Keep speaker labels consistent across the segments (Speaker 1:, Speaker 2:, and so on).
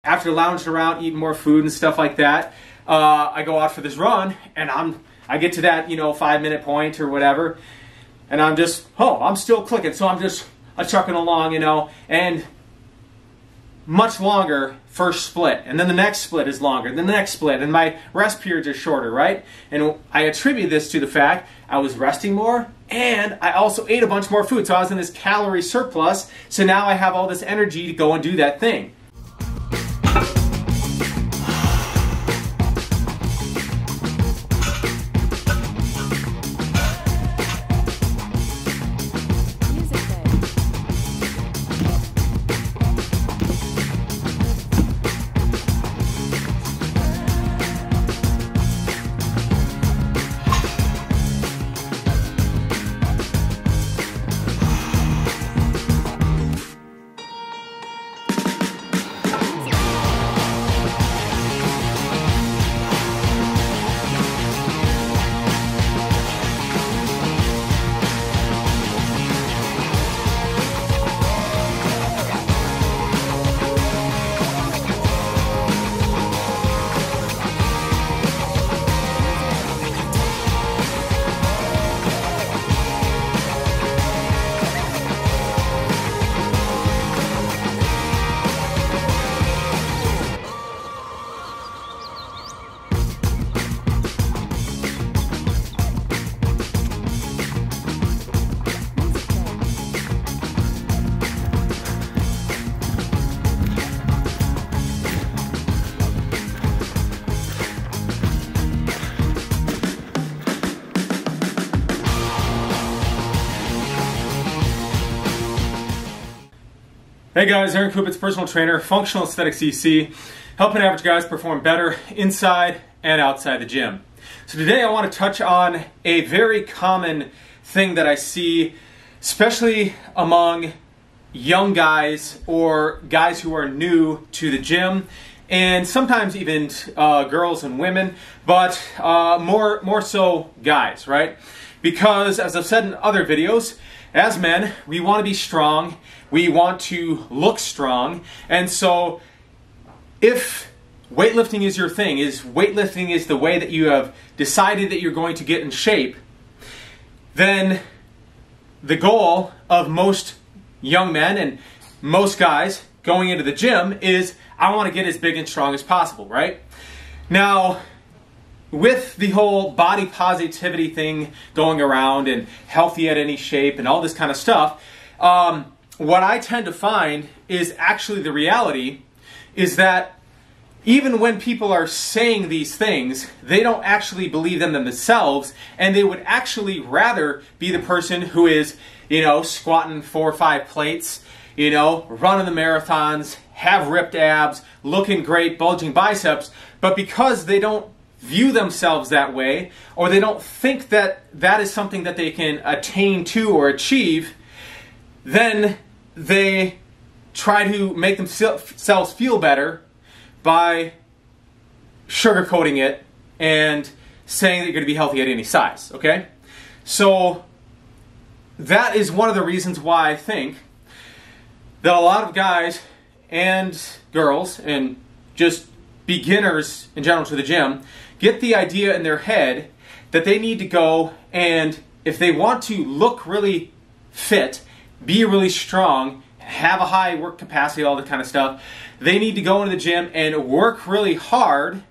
Speaker 1: after lounging around, eating more food and stuff like that, I go out for this run, and I get to that, 5-minute point or whatever, and I'm just, I'm still clicking, so I'm just chucking along, and much longer first split, and then the next split is longer, then the next split, and my rest periods are shorter, right? And I attribute this to the fact I was resting more, and I also ate a bunch more food, so I was in this calorie surplus, so now I have all this energy to go and do that thing. Hey guys, Aaron Kupitz, personal trainer, functional aesthetics EC, helping average guys perform better inside and outside the gym. So today I want to touch on a very common thing that I see, especially among young guys or guys who are new to the gym, and sometimes even girls and women, but more so guys, right? Because as I've said in other videos, as men, we want to be strong, we want to look strong, and so if weightlifting is your thing, weightlifting is the way that you have decided that you're going to get in shape, then the goal of most young men and most guys going into the gym is, I want to get as big and strong as possible, right? Now, with the whole body positivity thing going around and healthy at any shape and all this kind of stuff, what I tend to find is actually the reality is that even when people are saying these things, they don't actually believe them themselves, and they would actually rather be the person who is, squatting 4 or 5 plates, running the marathons, have ripped abs, looking great, bulging biceps, but because they don't view themselves that way, or they don't think that that is something that they can attain to or achieve, then they try to make themselves feel better by sugarcoating it and saying that you're going to be healthy at any size, okay? So that is one of the reasons why I think that a lot of guys and girls and just beginners in general to the gym get the idea in their head that they need to go, and if they want to look really fit, be really strong, have a high work capacity, all that kind of stuff, they need to go into the gym and work really hard,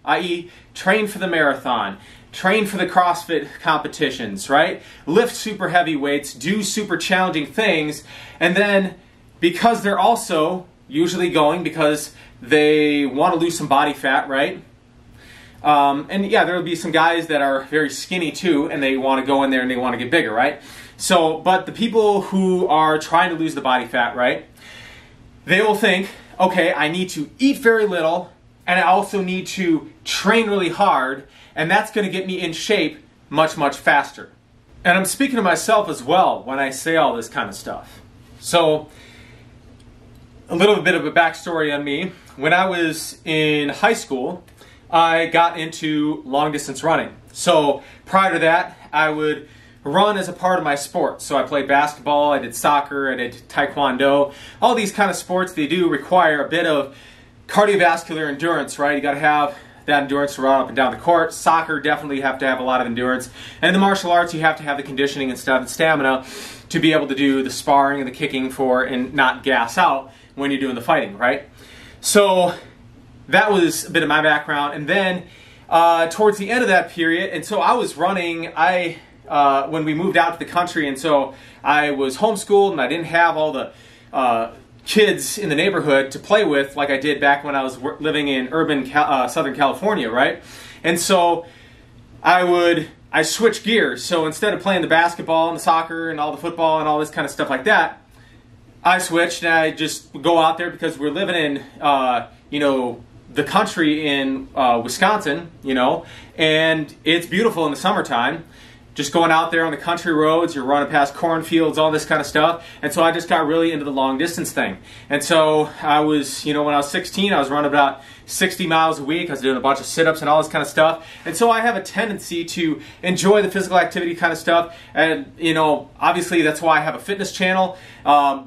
Speaker 1: i.e. train for the marathon, train for the CrossFit competitions, right? Lift super heavy weights, do super challenging things, and then because they're also usually going because they want to lose some body fat, right? And yeah, there will be some guys that are very skinny too, and they want to go in there and they want to get bigger, right? So, but the people who are trying to lose the body fat, right? They will think, okay, I need to eat very little, and I also need to train really hard, and that's going to get me in shape much, much faster. And I'm speaking to myself as well when I say all this kind of stuff. So, a little bit of a backstory on me. When I was in high school, I got into long distance running. So prior to that, I would run as a part of my sport. So I played basketball, I did soccer, I did taekwondo. All these kind of sports, they do require a bit of cardiovascular endurance, right? You got to have that endurance to run up and down the court. Soccer, definitely you have to have a lot of endurance. And in the martial arts, you have to have the conditioning and stuff and stamina to be able to do the sparring and the kicking for and not gas out when you're doing the fighting, right? So that was a bit of my background. And then towards the end of that period, and so I was running, when we moved out to the country, and so I was homeschooled and I didn't have all the kids in the neighborhood to play with like I did back when I was living in urban Southern California, right? And so I switched gears. So instead of playing the basketball and the soccer and all the football and all this kind of stuff like that, I switched and I just go out there because we're living in, the country in Wisconsin, and it's beautiful in the summertime. Just going out there on the country roads, you're running past cornfields, all this kind of stuff. And so I just got really into the long distance thing. And so I was, when I was 16, I was running about 60 miles a week. I was doing a bunch of sit-ups and all this kind of stuff. And so I have a tendency to enjoy the physical activity kind of stuff. And, obviously that's why I have a fitness channel.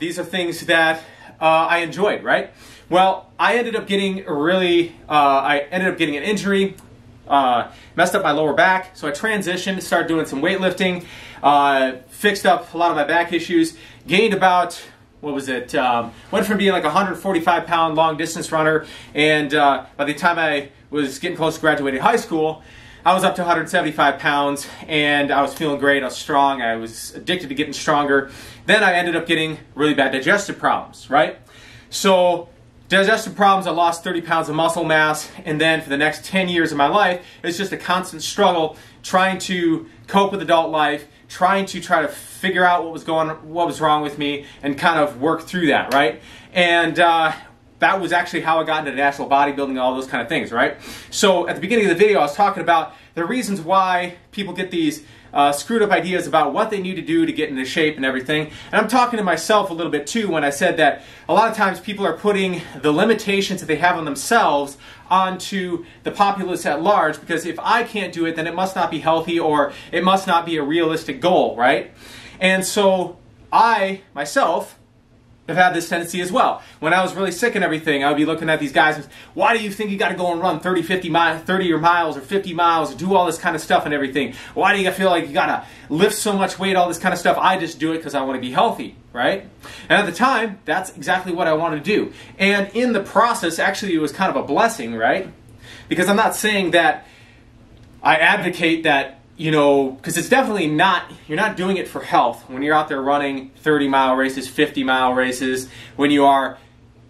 Speaker 1: These are things that I enjoyed, right? Well, I ended up getting an injury. Messed up my lower back, so I transitioned, started doing some weightlifting, fixed up a lot of my back issues, gained about, went from being like a 145-pound long distance runner, and by the time I was getting close to graduating high school, I was up to 175 pounds, and I was feeling great, I was strong, I was addicted to getting stronger. Then I ended up getting really bad digestive problems, right? So digestive problems, I lost 30 pounds of muscle mass, and then for the next 10 years of my life, it's just a constant struggle trying to cope with adult life, trying to figure out what was wrong with me, and kind of work through that, right? And that was actually how I got into national bodybuilding and all those kind of things, right? So at the beginning of the video, I was talking about the reasons why people get these screwed up ideas about what they need to do to get into shape and everything. And I'm talking to myself a little bit too when I said that a lot of times people are putting the limitations that they have on themselves onto the populace at large, because if I can't do it, then it must not be healthy or it must not be a realistic goal, right? And so I, myself, have had this tendency as well. When I was really sick and everything, I would be looking at these guys and, why do you think you got to go and run 30 miles or 50 miles or do all this kind of stuff and everything? Why do you feel like you got to lift so much weight, all this kind of stuff? I just do it because I want to be healthy, right? And at the time, that's exactly what I wanted to do. And in the process, actually, it was kind of a blessing, right? Because I'm not saying that I advocate that, because it's definitely not, you're not doing it for health when you're out there running 30-mile races, 50-mile races, when you are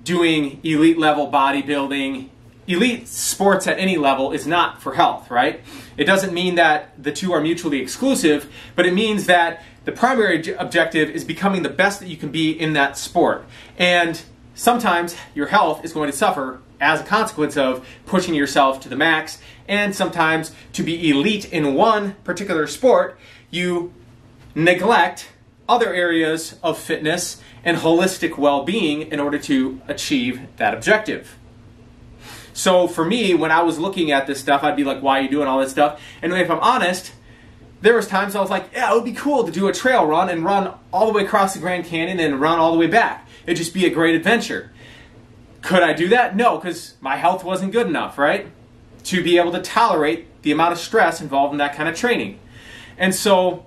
Speaker 1: doing elite level bodybuilding. Elite sports at any level is not for health, right? It doesn't mean that the two are mutually exclusive, but it means that the primary objective is becoming the best that you can be in that sport. And sometimes your health is going to suffer as a consequence of pushing yourself to the max, and sometimes to be elite in one particular sport, you neglect other areas of fitness and holistic well-being in order to achieve that objective. So for me, when I was looking at this stuff, I'd be like, why are you doing all this stuff? And if I'm honest, there was times I was like, yeah, it would be cool to do a trail run and run all the way across the Grand Canyon and run all the way back. It'd just be a great adventure. Could I do that? No, because my health wasn't good enough, right? To be able to tolerate the amount of stress involved in that kind of training. And so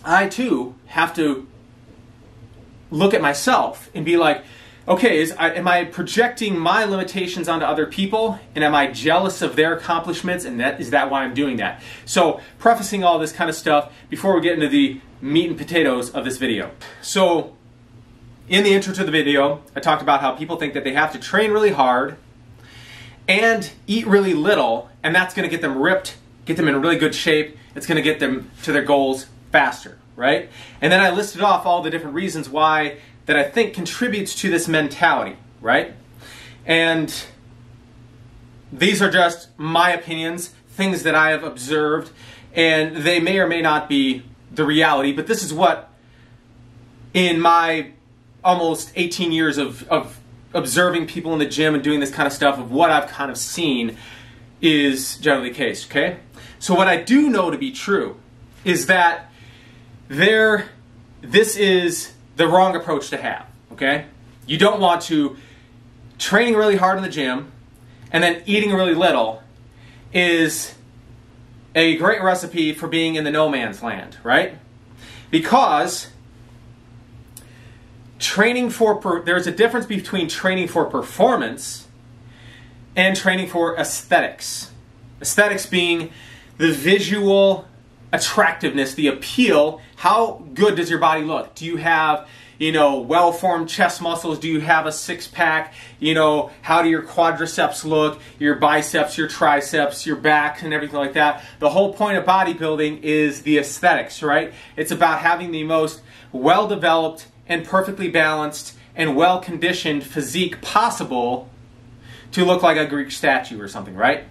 Speaker 1: I too have to look at myself and be like, okay, am I projecting my limitations onto other people? And am I jealous of their accomplishments? And is that why I'm doing that? So prefacing all this kind of stuff before we get into the meat and potatoes of this video. So in the intro to the video, I talked about how people think that they have to train really hard and eat really little, and that's going to get them ripped, get them in really good shape. It's going to get them to their goals faster, right? And then I listed off all the different reasons why that I think contributes to this mentality, right? And these are just my opinions, things that I have observed, and they may or may not be the reality, but this is what, in my almost 18 years of observing people in the gym and doing this kind of stuff, of what I've kind of seen, is generally the case, okay? So what I do know to be true is that this is the wrong approach to have, okay? You don't want to training really hard in the gym and then eating really little is a great recipe for being in the no man's land, right? Because there's a difference between training for performance and training for aesthetics. Aesthetics being the visual attractiveness, the appeal. How good does your body look? Do you have, well-formed chest muscles? Do you have a six-pack? How do your quadriceps look? Your biceps, your triceps, your back, and everything like that. The whole point of bodybuilding is the aesthetics, right? It's about having the most well-developed and perfectly balanced and well-conditioned physique possible to look like a Greek statue or something, right?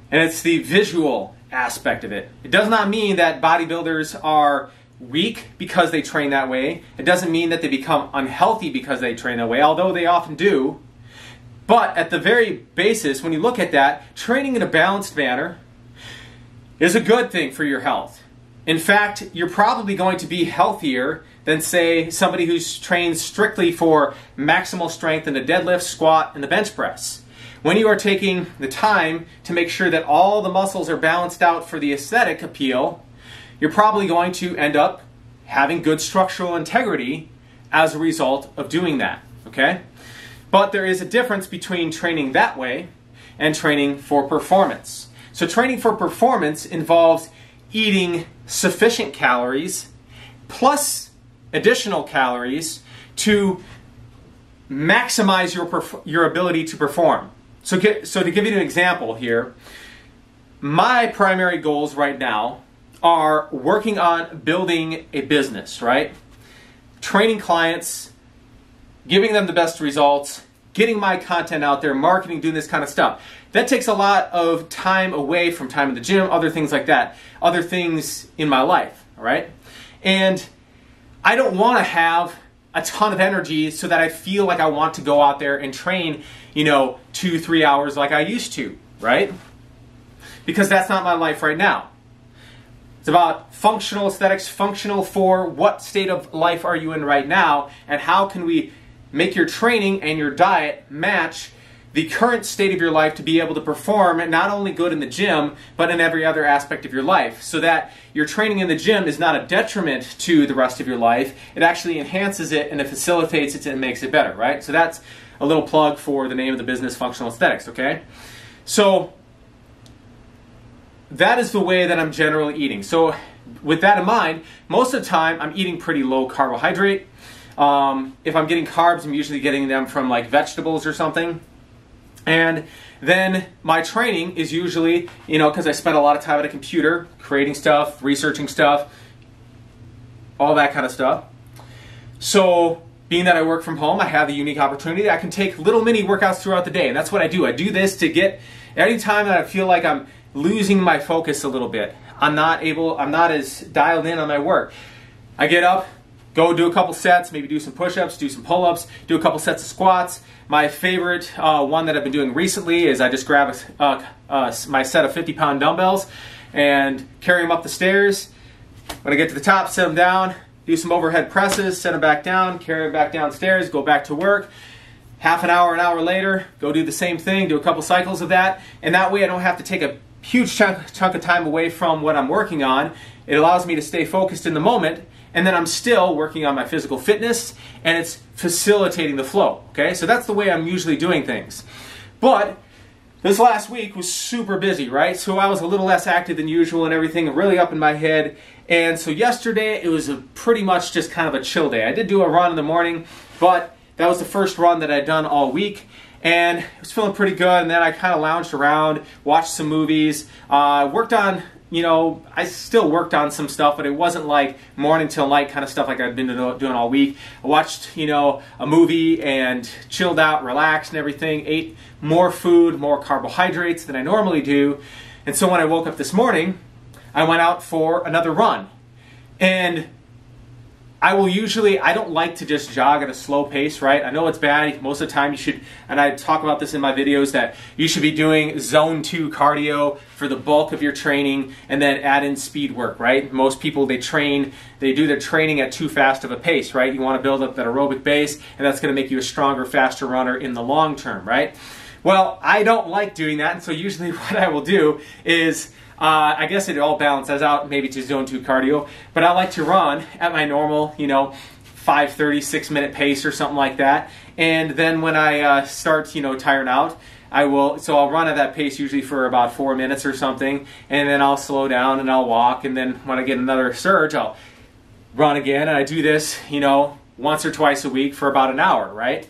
Speaker 1: And it's the visual aspect of it. It does not mean that bodybuilders are weak because they train that way. It doesn't mean that they become unhealthy because they train that way, although they often do. But at the very basis, when you look at that, training in a balanced manner is a good thing for your health. In fact, you're probably going to be healthier than, say, somebody who's trained strictly for maximal strength in the deadlift, squat, and the bench press. When you are taking the time to make sure that all the muscles are balanced out for the aesthetic appeal, you're probably going to end up having good structural integrity as a result of doing that, okay? But there is a difference between training that way and training for performance. So training for performance involves eating sufficient calories plus additional calories to maximize your ability to perform. So to give you an example here, my primary goals right now are working on building a business, right? Training clients, giving them the best results, getting my content out there, marketing, doing this kind of stuff. That takes a lot of time away from time in the gym, other things like that, other things in my life, all right? And I don't want to have a ton of energy so that I feel like I want to go out there and train, 2-3 hours like I used to, right? Because that's not my life right now. It's about functional aesthetics, functional for what state of life are you in right now, and how can we make your training and your diet match the current state of your life to be able to perform not only good in the gym, but in every other aspect of your life, so that your training in the gym is not a detriment to the rest of your life. It actually enhances it and it facilitates it and makes it better, right? So that's a little plug for the name of the business, Functional Aesthetics, okay? So that is the way that I'm generally eating. So with that in mind, most of the time I'm eating pretty low carbohydrate. If I'm getting carbs, I'm usually getting them from like vegetables or something. And then my training is usually, because I spend a lot of time at a computer, creating stuff, researching stuff, all that kind of stuff. So being that I work from home, I have the unique opportunity. I can take little mini workouts throughout the day. And that's what I do. I do this to get, any time that I feel like I'm losing my focus a little bit, I'm not as dialed in on my work. I get up, go do a couple sets, maybe do some push-ups, do some pull-ups, do a couple sets of squats. My favorite one that I've been doing recently is I just grab my set of 50-pound dumbbells and carry them up the stairs. When I get to the top, set them down, do some overhead presses, set them back down, carry them back downstairs, go back to work. Half an hour later, go do the same thing, do a couple cycles of that, and that way I don't have to take a huge chunk of time away from what I'm working on. It allows me to stay focused in the moment, and then I'm still working on my physical fitness, and it's facilitating the flow, okay? So that's the way I'm usually doing things. But this last week was super busy, right? So I was a little less active than usual and everything, really up in my head. And so yesterday, it was pretty much just kind of a chill day. I did do a run in the morning, but that was the first run that I'd done all week. And I was feeling pretty good, and then I kind of lounged around, watched some movies, worked on, I still worked on some stuff, but it wasn't like morning till night kind of stuff like I'd been doing all week. I watched, a movie and chilled out, relaxed and everything, ate more food, more carbohydrates than I normally do. And so when I woke up this morning, I went out for another run. And I don't like to just jog at a slow pace, right? I know it's bad. Most of the time you should, and I talk about this in my videos, that you should be doing zone 2 cardio for the bulk of your training and then add in speed work, right? Most people, they do their training at too fast of a pace, right? You want to build up that aerobic base, and that's going to make you a stronger, faster runner in the long term, right? Well, I don't like doing that, and so usually what I will do is, I guess it all balances out maybe to zone 2 cardio, but I like to run at my normal, 5:30, 6-minute pace or something like that. And then when I start, tiring out, I'll run at that pace usually for about 4 minutes or something, and then I'll slow down and I'll walk, and then when I get another surge, I'll run again, and I do this, once or twice a week for about an hour, right?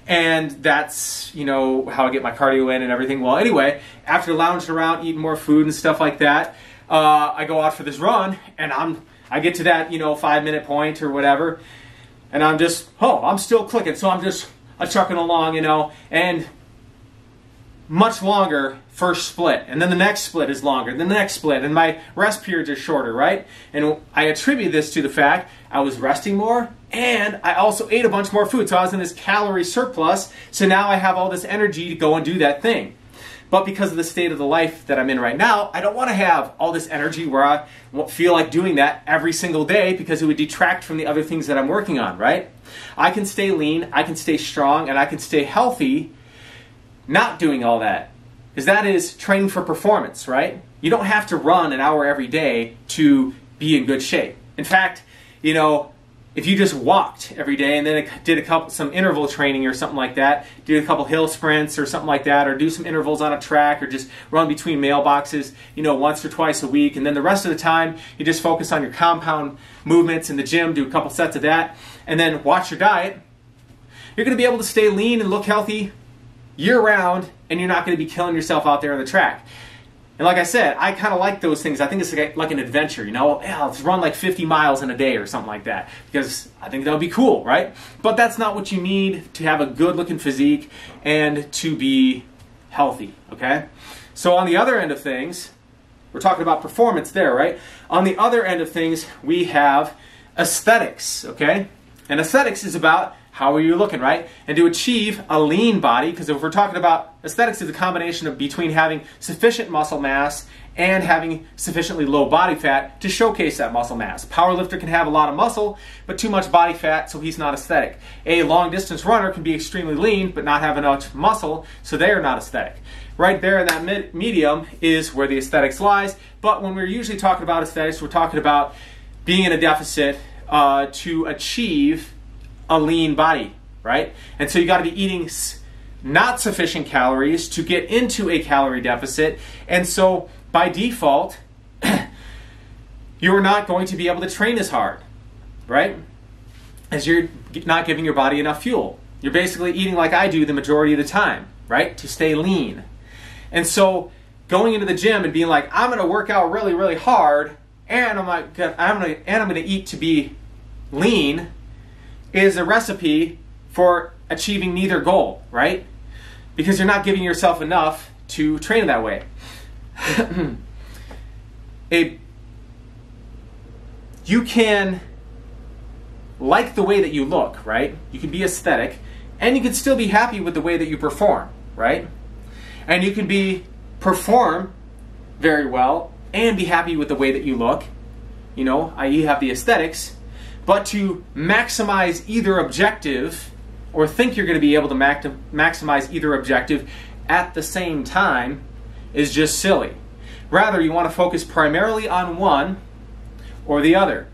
Speaker 1: And that's, how I get my cardio in and everything. Well, anyway, after lounging around, eating more food and stuff like that, I go out for this run, and I get to that, 5-minute point or whatever, and I'm still clicking. So I'm chucking along, and much longer first split, and then the next split is longer, then the next split, and my rest periods are shorter, right? And I attribute this to the fact I was resting more, and I also ate a bunch more food, so I was in this calorie surplus, so now I have all this energy to go and do that thing. But because of the state of the life that I'm in right now, I don't want to have all this energy where I feel like doing that every single day, because it would detract from the other things that I'm working on, right? I can stay lean, I can stay strong, and I can stay healthy not doing all that. Because that is training for performance, right? You don't have to run an hour every day to be in good shape. In fact, if you just walked every day and then did some interval training or something like that, do a couple hill sprints or something like that, or do some intervals on a track, or just run between mailboxes, once or twice a week, and then the rest of the time you just focus on your compound movements in the gym, do a couple sets of that, and then watch your diet, you're going to be able to stay lean and look healthy year-round, and you're not going to be killing yourself out there on the track. And like I said, I kind of like those things. I think it's like an adventure, let's run like 50 miles in a day or something like that, because I think that would be cool, right? But that's not what you need to have a good-looking physique and to be healthy, okay? So on the other end of things, we're talking about performance there, right? On the other end of things, we have aesthetics, okay? And aesthetics is about how are you looking, right? And to achieve a lean body, because if we're talking about aesthetics, is a combination of between having sufficient muscle mass and having sufficiently low body fat to showcase that muscle mass. Powerlifter can have a lot of muscle, but too much body fat, so he's not aesthetic. A long distance runner can be extremely lean, but not have enough muscle, so they are not aesthetic. Right there in that medium is where the aesthetics lies, but when we're usually talking about aesthetics, we're talking about being in a deficit to achieve a lean body, right? And so you got to be eating not sufficient calories to get into a calorie deficit, and so by default you're not going to be able to train as hard, right? As you're not giving your body enough fuel. You're basically eating like I do the majority of the time, right? To stay lean. And so going into the gym and being like, I'm going to work out really, really hard, and I'm going to eat to be lean, is a recipe for achieving neither goal, right? Because you're not giving yourself enough to train that way. You can like the way that you look, right? You can be aesthetic, and you can still be happy with the way that you perform, right? And you can perform very well and be happy with the way that you look, i.e. have the aesthetics. But to maximize either objective, or think you're going to be able to maximize either objective at the same time, is just silly. Rather, you want to focus primarily on one or the other.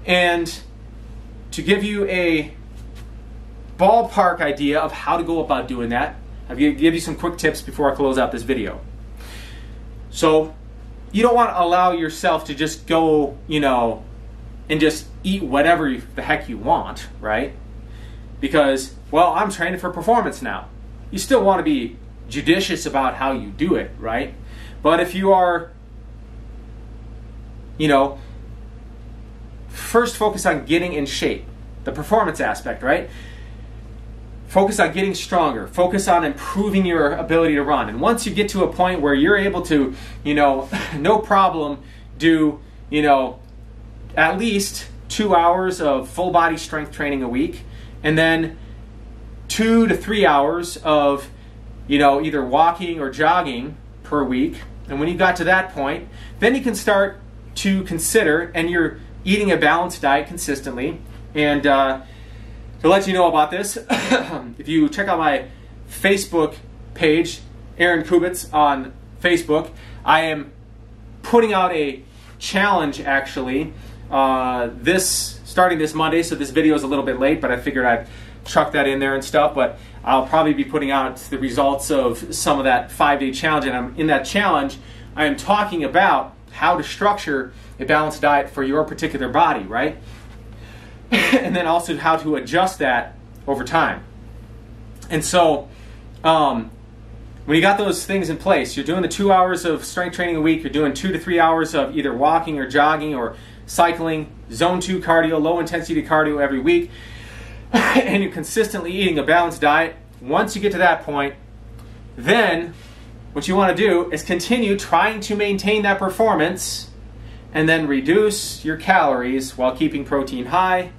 Speaker 1: And to give you a ballpark idea of how to go about doing that, I'll give you some quick tips before I close out this video. So, you don't want to allow yourself to just go, and just eat whatever the heck you want, right? Because, well, I'm training for performance now. You still want to be judicious about how you do it, right? But if you are, first focus on getting in shape, the performance aspect, right? Focus on getting stronger. Focus on improving your ability to run. And once you get to a point where you're able to, no problem do, at least 2 hours of full body strength training a week, and then 2 to 3 hours of, either walking or jogging per week. And when you got to that point, then you can start to consider, and you're eating a balanced diet consistently. And to let you know about this, if you check out my Facebook page, Aaron Kubitz on Facebook, I am putting out a challenge actually starting this Monday, so this video is a little bit late, but I figured I'd chuck that in there and stuff. But I'll probably be putting out the results of some of that 5-day challenge, and in that challenge I am talking about how to structure a balanced diet for your particular body, right? And then also how to adjust that over time. And so when you got those things in place, you're doing the 2 hours of strength training a week, you're doing 2 to 3 hours of either walking or jogging or cycling, zone 2 cardio, low intensity cardio every week, and you're consistently eating a balanced diet. Once you get to that point, then what you want to do is continue trying to maintain that performance and then reduce your calories while keeping protein high.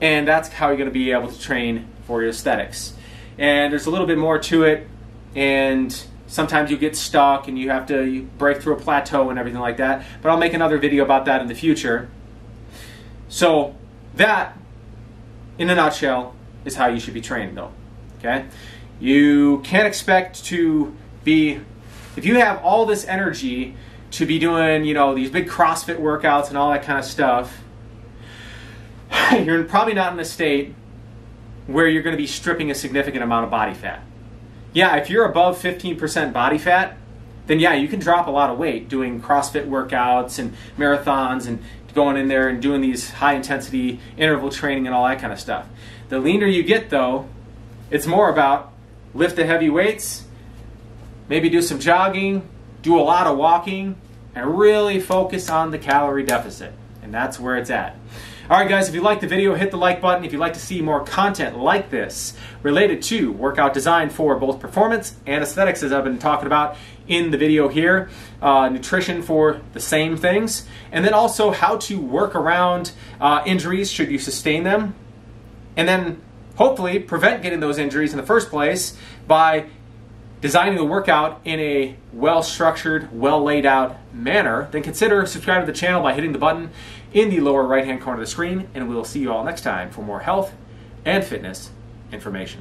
Speaker 1: And that's how you're going to be able to train for your aesthetics. And there's a little bit more to it, and sometimes you get stuck and you break through a plateau and everything like that. But I'll make another video about that in the future. So that, in a nutshell, is how you should be training though. Okay? You can't expect to be, if you have all this energy to be doing, these big CrossFit workouts and all that kind of stuff, you're probably not in a state where you're going to be stripping a significant amount of body fat. Yeah, if you're above 15% body fat, then yeah, you can drop a lot of weight doing CrossFit workouts and marathons and going in there and doing these high intensity interval training and all that kind of stuff. The leaner you get though, it's more about lift the heavy weights, maybe do some jogging, do a lot of walking, and really focus on the calorie deficit. And that's where it's at. Alright guys, if you liked the video, hit the like button. If you'd like to see more content like this related to workout design for both performance and aesthetics, as I've been talking about in the video here, nutrition for the same things, and then also how to work around injuries should you sustain them, and then hopefully prevent getting those injuries in the first place by designing the workout in a well-structured, well-laid-out manner, then consider subscribing to the channel by hitting the button in the lower right-hand corner of the screen, and we will see you all next time for more health and fitness information.